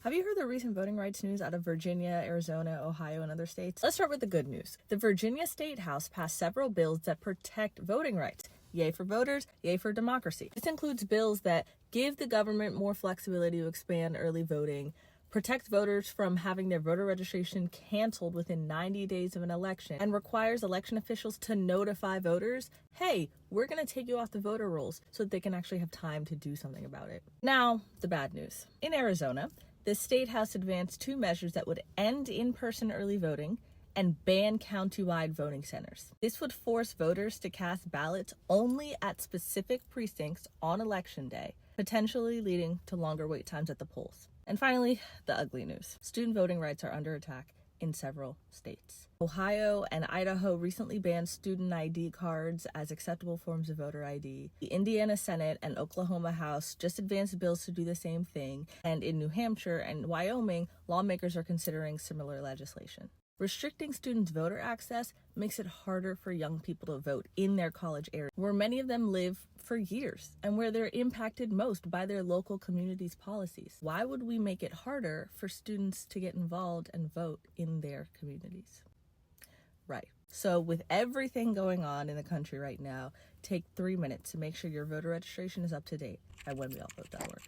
Have you heard the recent voting rights news out of Virginia, Arizona, Ohio, and other states? Let's start with the good news. The Virginia State House passed several bills that protect voting rights. Yay for voters, yay for democracy. This includes bills that give the government more flexibility to expand early voting, protect voters from having their voter registration canceled within 90 days of an election, and requires election officials to notify voters, hey, we're going to take you off the voter rolls so that they can actually have time to do something about it. Now, the bad news. In Arizona, the state house advanced two measures that would end in-person early voting and ban county-wide voting centers. This would force voters to cast ballots only at specific precincts on election day, potentially leading to longer wait times at the polls. And finally, the ugly news. Student voting rights are under attack in several states. Ohio and Idaho recently banned student ID cards as acceptable forms of voter ID. The Indiana Senate and Oklahoma House just advanced bills to do the same thing. And in New Hampshire and Wyoming, lawmakers are considering similar legislation. Restricting students' voter access makes it harder for young people to vote in their college area, where many of them live for years and where they're impacted most by their local community's policies. Why would we make it harder for students to get involved and vote in their communities? Right. So with everything going on in the country right now, take 3 minutes to make sure your voter registration is up to date at whenweallvote.org.